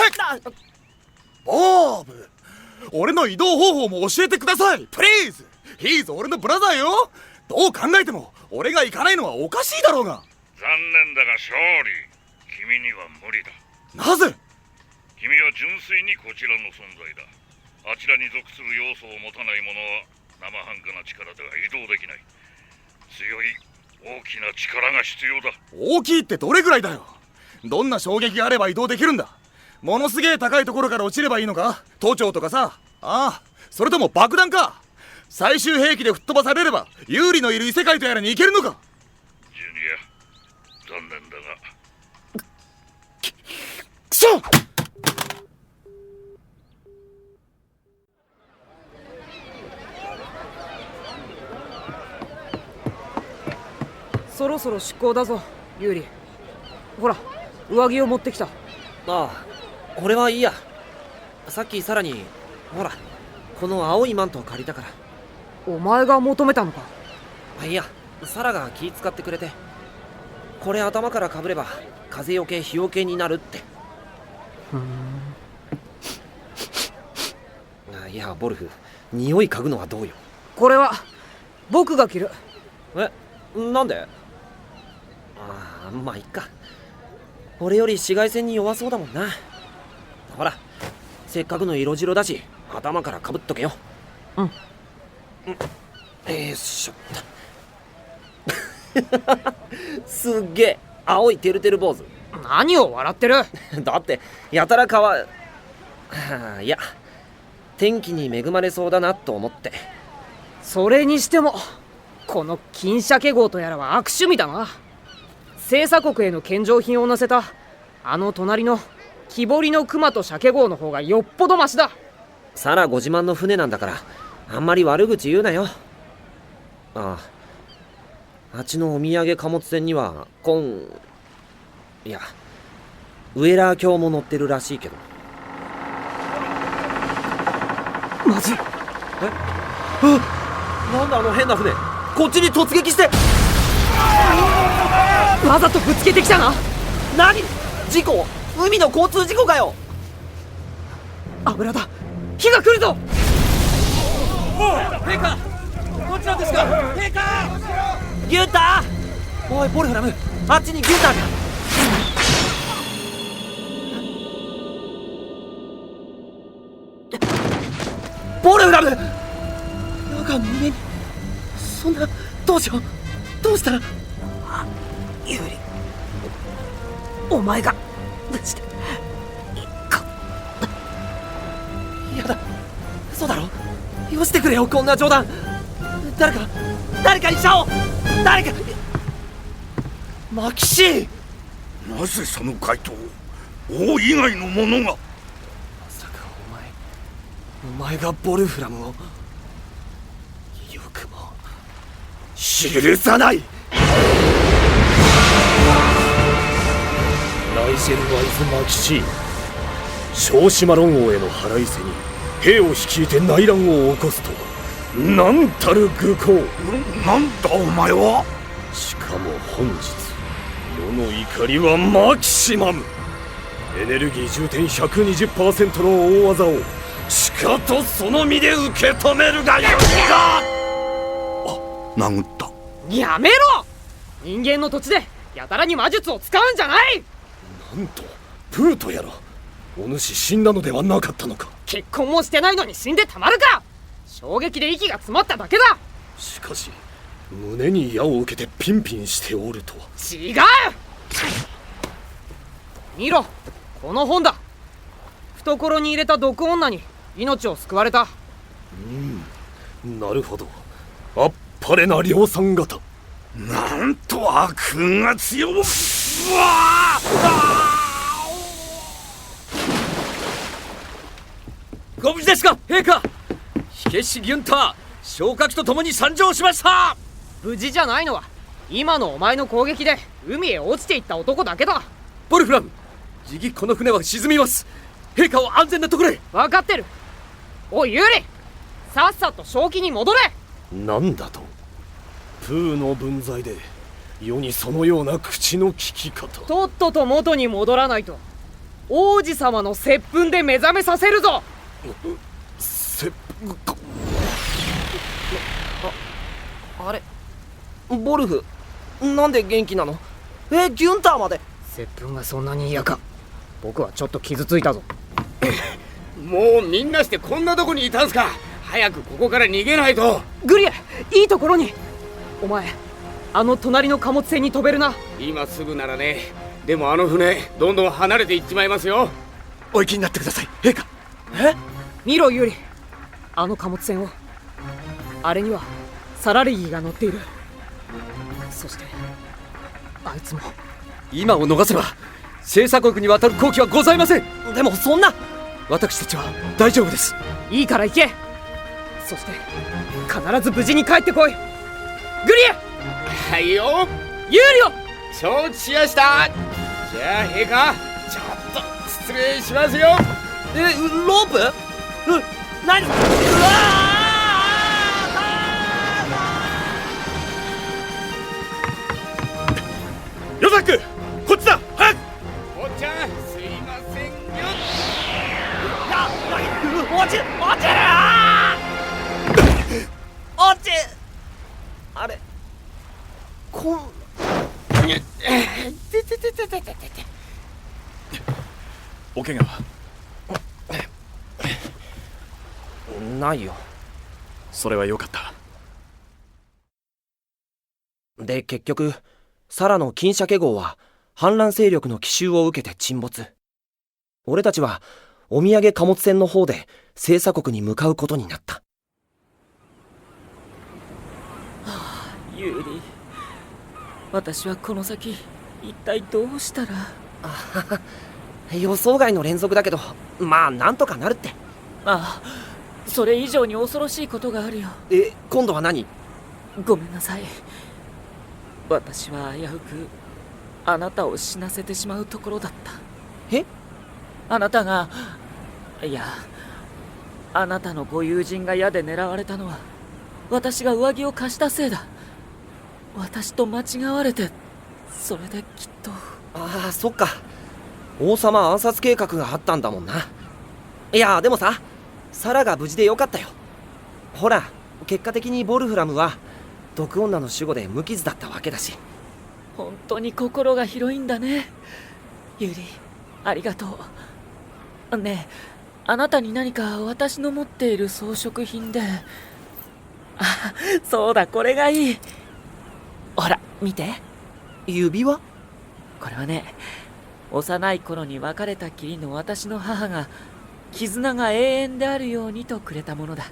ボブ、俺の移動方法も教えてください、プリーズ。ヒーズ俺のブラザーよ。どう考えても俺が行かないのはおかしいだろうが。残念だが勝利、君には無理だ。なぜ。君は純粋にこちらの存在だ。あちらに属する要素を持たない者は生半可な力では移動できない。強い大きな力が必要だ。大きいってどれぐらいだよ。どんな衝撃があれば移動できるんだ。ものすげえ高いところから落ちればいいのか。都庁とかさ。ああ、それとも爆弾か。最終兵器で吹っ飛ばされれば有利のいる異世界とやらに行けるのか。ジュニア、残念だが。くそ。そろそろ出港だぞユーリ。ほら上着を持ってきた。ああ、俺はいいや。さっきさらにほらこの青いマントを借りたから。お前が求めたのか。いや、サラが気使ってくれて。これ頭からかぶれば風よけ日よけになるって。いやボルフ、匂い嗅ぐのはどうよ。これは僕が着る。なんで。ああ、まあいっか。俺より紫外線に弱そうだもんな。ほらせっかくの色白だし頭からかぶっとけよ。よいしょっと。すっげえ青いてるてる坊主。何を笑ってる。だってやたらかわいや天気に恵まれそうだなと思って。それにしてもこの金鮭号とやらは悪趣味だな。星鎖国への献上品を乗せたあの隣の木彫りの熊と鮭号の方がよっぽどマシだ。サラご自慢の船なんだからあんまり悪口言うなよ。あっちのお土産貨物船にはいやウェラー卿も乗ってるらしいけど。まずい。なんだあの変な船、こっちに突撃して。わざとぶつけてきたな。何事故、海の交通事故かよ。油だ、火が来るぞ。陛下、どちらですか。陛下。ギュンター。おいポルフラム、あっちにギュンターが。ポルフラム、なんか胸にそんな。どうしよう、どうしたら。ユーリ、お前が出していいか。やだ、嘘だろ。よしてくれよ、こんな冗談。誰か医者を。誰か。マキシー。なぜその回答を王以外の者が。まさかお前がボルフラムを。よくも許さない。ライジェル・ワイズ・マキシー、小シマロン王への腹いせに兵を率いて内乱を起こすとは、なんたる愚行。なんだお前は。しかも本日、世の怒りはマキシマム。エネルギー充填 120% の大技をしかとその身で受け止めるがよいか。殴った。やめろ。人間の土地でやたらに魔術を使うんじゃない。なんとプートやら、お主死んだのではなかったのか。結婚もしてないのに死んでたまるか。衝撃で息が詰まっただけだ。しかし胸に矢を受けてピンピンしておるとは。違う。見ろ、この本だ。懐に入れた毒女に命を救われた。なるほど。あっぱれな量産型。なんと悪運が強う。ご無事ですか、陛下。火消しギュンター、消火器と共に参上しました。無事じゃないのは今のお前の攻撃で海へ落ちていった男だけだ。ボルフラム、じきこの船は沈みます。陛下を安全なところへ。分かってる。おいユーリ、さっさと正気に戻れ。なんだと。プーの分際で世にそのような口の利き方。とっとと元に戻らないと王子様の接吻で目覚めさせるぞ。接吻か。あれ、ボルフ、なんで元気なの？ギュンターまで。接吻がそんなに嫌か。僕はちょっと傷ついたぞ。もうみんなしてこんなとこにいたんすか。早くここから逃げないと。グリエ、いいところに。お前、あの隣の貨物船に飛べるな。今すぐならね。でもあの船どんどん離れていっちまいますよ。お行きになってください、陛下。見ろユーリ、あの貨物船を。あれにはサラレギーが乗っている。そしてあいつも。今を逃せば星鎖国に渡る好機はございません。でもそんな。私たちは大丈夫です。いいから行け。そして必ず無事に帰ってこい。グリエ。はいよ、ユーリを。承知しやした。じゃあ陛下、ちょっと失礼しますよ。ロープ？何？うわー！ヨザック、こっちだ、早く！おっちゃん、すいませんよ。落ちる！あれ、お怪我は？ないよ。それはよかった。で、結局サラの金鮭号は反乱勢力の奇襲を受けて沈没。俺たちはお土産貨物船の方で星鎖国に向かうことになった。ユーリ、私はこの先一体どうしたら。予想外の連続だけど、まあなんとかなるって。ああ、それ以上に恐ろしいことがあるよ。今度は何？ごめんなさい。私は危うくあなたを死なせてしまうところだった。あなたが、いや、あなたのご友人が矢で狙われたのは私が上着を貸したせいだ。私と間違われて、それできっと。ああ、そっか。王様暗殺計画があったんだもんな。いやでもさ、サラが無事でよかったよ。ほら、結果的にボルフラムは毒女の守護で無傷だったわけだし。本当に心が広いんだね、ユーリ。ありがとう。ねえ、あなたに何か私の持っている装飾品で。あ、そうだ、これがいい。ほら見て。指輪？これはね、幼い頃に別れたきりの私の母が絆が永遠であるようにとくれたものだ。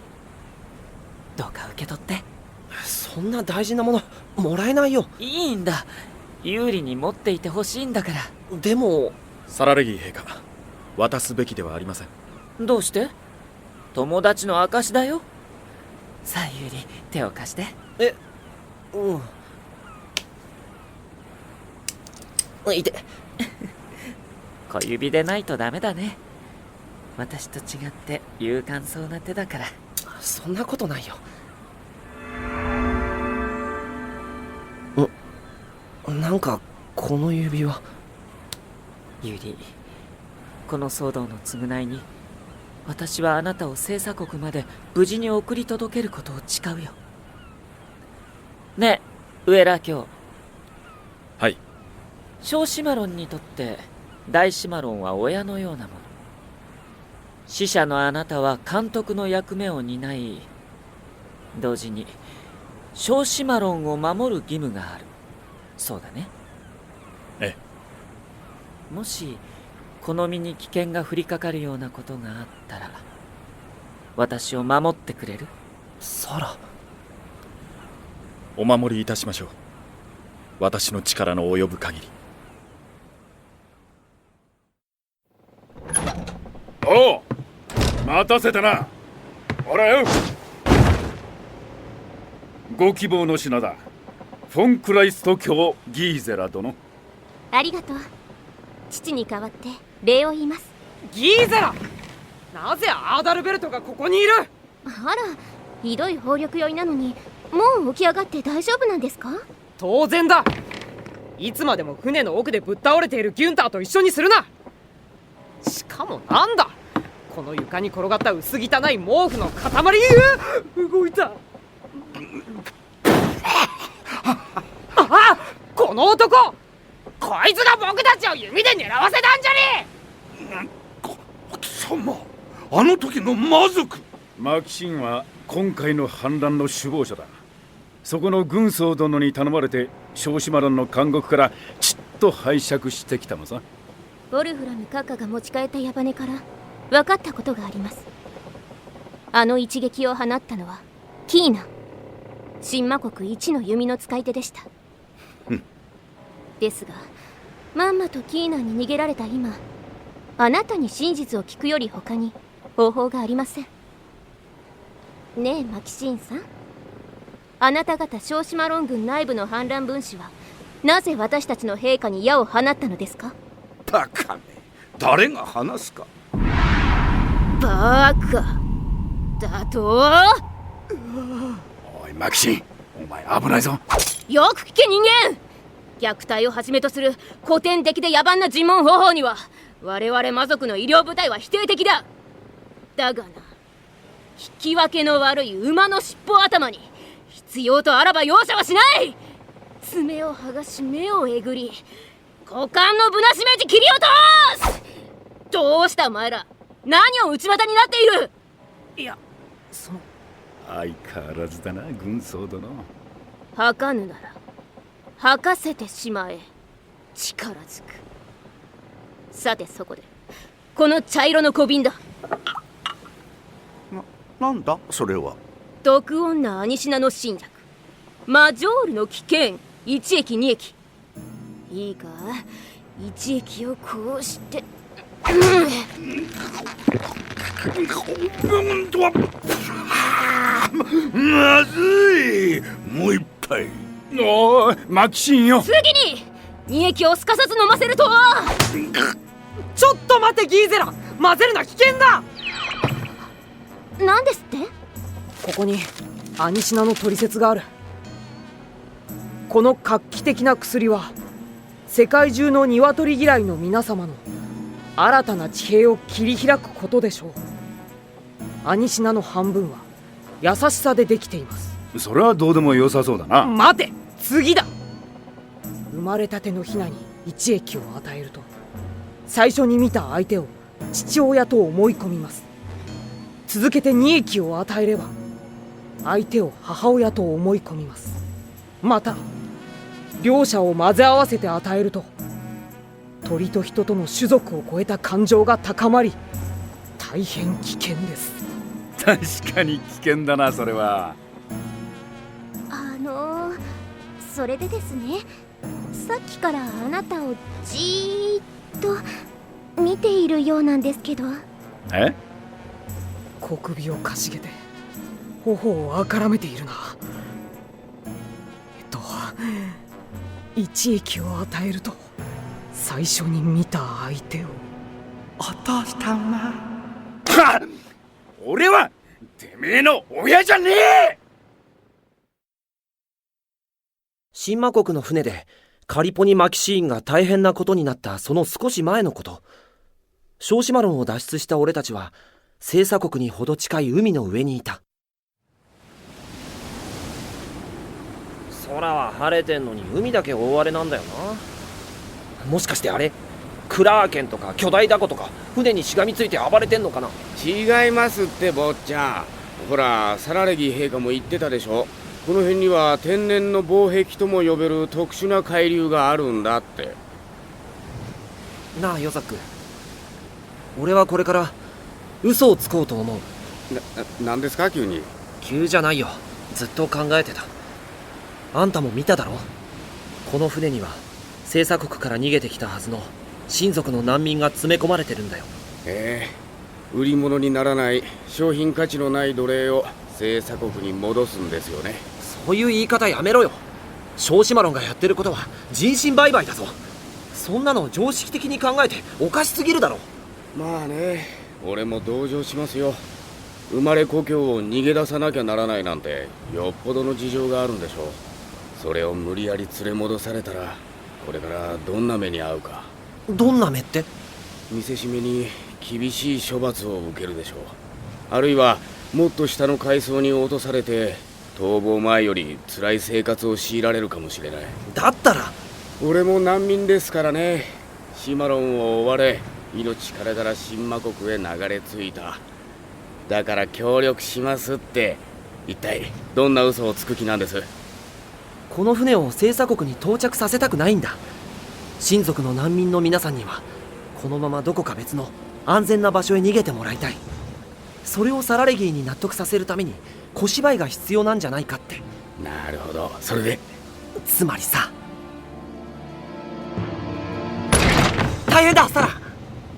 どうか受け取って。そんな大事なものもらえないよ。いいんだ、有利に持っていてほしいんだから。でもサラレギー陛下、渡すべきではありません。どうして？友達の証だよ。さあユーリ、手を貸して。いて小指でないとダメだね。私と違って勇敢そうな手だから。そんなことないよ。なんかこの指輪。ユリ、この騒動の償いに私はあなたを星鎖国まで無事に送り届けることを誓うよ。ねえ、ウエラ卿。はい。小シマロンにとって大シマロンは親のようなもの。使者のあなたは監督の役目を担い、同時に小シマロンを守る義務がある。そうだね。ええ。もしこの身に危険が降りかかるようなことがあったら、私を守ってくれる？サラ。お守りいたしましょう。私の力の及ぶ限り。おう、待たせたな。ほらよ、ご希望の品だ。フォンクライスト卿ギーゼラ殿。ありがとう。父に代わって礼を言います。ギーゼラ、なぜアーダルベルトがここにいる？あら、ひどい暴力酔いなのにもう起き上がって大丈夫なんですか？当然だ。いつまでも船の奥でぶっ倒れているギュンターと一緒にするな。しかもなんだ、この床に転がった薄汚い毛布の塊。動いた。あ、この男、こいつが僕たちを弓で狙わせたんじゃねえ。貴様、あの時の魔族。マキシンは今回の反乱の首謀者だ。そこの軍曹殿に頼まれて小シマロンの監獄からちっと拝借してきたのさ。ウォルフラム閣下が持ち帰った矢羽から分かったことがあります。あの一撃を放ったのはキーナン、神魔国一の弓の使い手でした。ですがまんまとキーナンに逃げられた今、あなたに真実を聞くより他に方法がありません。ねえマキシーンさん、あなた方小シマロン軍内部の反乱分子はなぜ私たちの陛下に矢を放ったのですか？バカめ、誰が話すか。バカだと？おいマキシン、お前危ないぞ。よく聞け人間。虐待をはじめとする古典的で野蛮な尋問方法には我々魔族の医療部隊は否定的だ。だがな、聞き分けの悪い馬の尻尾頭に必要とあらば容赦はしない。爪を剥がし目をえぐり股間のぶなしめじ切り落とす。どうしたお前ら、何を内股になっている？いや、その相変わらずだな軍曹殿。吐かぬなら吐かせてしまえ。力ずく。さてそこでこの茶色の小瓶だ。なんだそれは。毒女アニシナの侵略、マジョールの危険、1液2液。いいか、1液をこうしてまずい。もう一杯。おいマキシンよ。次に2液をすかさず飲ませるとは。ちょっと待てギーゼラ、混ぜるな、危険だ。何ですって？ここにアニシナの取説がある。この画期的な薬は世界中の鶏嫌いの皆様の新たな地平を切り開くことでしょう。アニシナの半分は優しさでできています。それはどうでも良さそうだな。待て、次だ。生まれたてのヒナに一液を与えると、最初に見た相手を父親と思い込みます。続けて2液を与えれば相手を母親と思い込みます。また両者を混ぜ合わせて与えると、鳥と人との種族を超えた感情が高まり、大変危険です。確かに危険だなそれは。それでですね、さっきからあなたをじーっと見ているようなんですけど。え？小首をかしげて頬をあからめているな。一撃を与えると最初に見た相手を。お父様。俺はてめえの親じゃねえ。神魔国の船でカリポニマキシーンが大変なことになったその少し前のこと。小シマロンを脱出した俺たちは星砂国にほど近い海の上にいた。空は晴れてんのに海だけ大荒れなんだよな。もしかしてあれクラーケンとか巨大ダコとか船にしがみついて暴れてんのかな。違いますって坊ちゃん。ほらサラレギ陛下も言ってたでしょ。この辺には天然の防壁とも呼べる特殊な海流があるんだって。なあヨザック、俺はこれから嘘をつこうと思う。なんですか急に。急じゃないよ、ずっと考えてた。あんたも見ただろ。この船には星砂国から逃げてきたはずの親族の難民が詰め込まれてるんだよ。売り物にならない商品価値のない奴隷を星砂国に戻すんですよね。そういう言い方やめろよ。小シマロンがやってることは人身売買だぞ。そんなの常識的に考えておかしすぎるだろ。まあね、俺も同情しますよ。生まれ故郷を逃げ出さなきゃならないなんてよっぽどの事情があるんでしょう。それを無理やり連れ戻されたらこれからどんな目に遭うか。どんな目って？見せしめに厳しい処罰を受けるでしょう。あるいはもっと下の階層に落とされて逃亡前より辛い生活を強いられるかもしれない。だったら俺も難民ですからね。シマロンを追われ命からがら神魔国へ流れ着いた。だから協力しますって。一体どんな嘘をつく気なんです？この船を星砂国に到着させたくないんだ。親族の難民の皆さんにはこのままどこか別の安全な場所へ逃げてもらいたい。それをサラレギーに納得させるために小芝居が必要なんじゃないかって。なるほど、それでつまりさ。大変だサラ。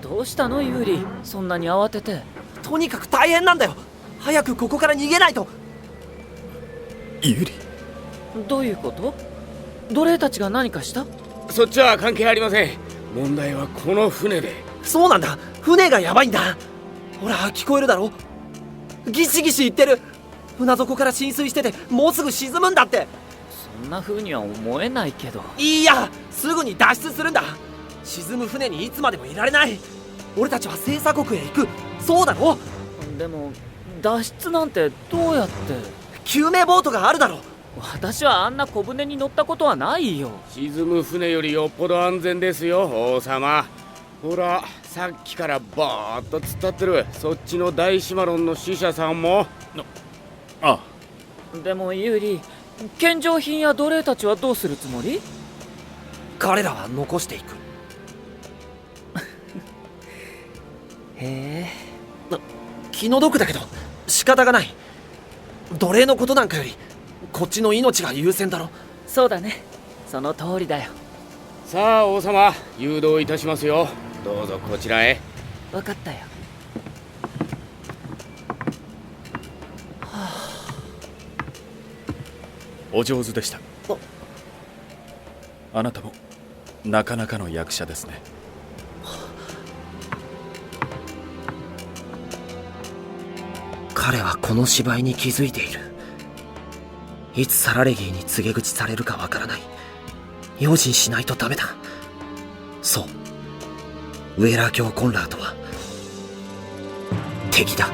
どうしたのユーリ、そんなに慌てて。とにかく大変なんだよ。早くここから逃げないと。ユーリ、どういうこと？奴隷たちが何かした？そっちは関係ありません。問題はこの船で。そうなんだ、船がやばいんだ。ほら聞こえるだろ。ギシギシ言ってる。船底から浸水しててもうすぐ沈むんだって。そんな風には思えないけど。いや、すぐに脱出するんだ。沈む船にいつまでもいられない。俺たちは星砂国へ行く。そうだろ。でも脱出なんてどうやって？救命ボートがあるだろ。私はあんな小舟に乗ったことはないよ。沈む船よりよっぽど安全ですよ王様。ほらさっきからバーッと突っ立ってるそっちの大シマロンの使者さんも。ああ。でもユーリ、献上品や奴隷たちはどうするつもり？彼らは残していく。へえ、気の毒だけど仕方がない。奴隷のことなんかよりこっちの命が優先だろ。そうだね、その通りだよ。さあ王様、誘導いたしますよ。どうぞこちらへ。分かったよ。お上手でした。あなたもなかなかの役者ですね。彼はこの芝居に気づいている。いつサラレギーに告げ口されるかわからない。用心しないとダメだ。そう、ウェラー卿コンラートは敵だ。